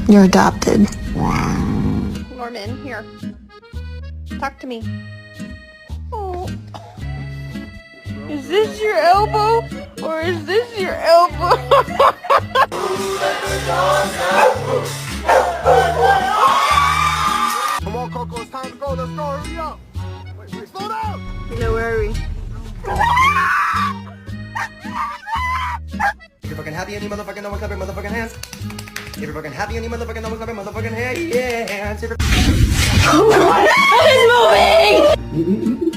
You're adopted. Norman, here. Talk to me. Oh. Is this your elbow? Or is this your elbow? Come on, Coco, it's time to go. Let's go. Hurry up. Wait, slow down. No worry. If you're fucking happy and you motherfucking know, clap your motherfucking hands. If you're fucking happy and you motherfucking know, clap your motherfucking hands. If you're... Oh my God, it's moving!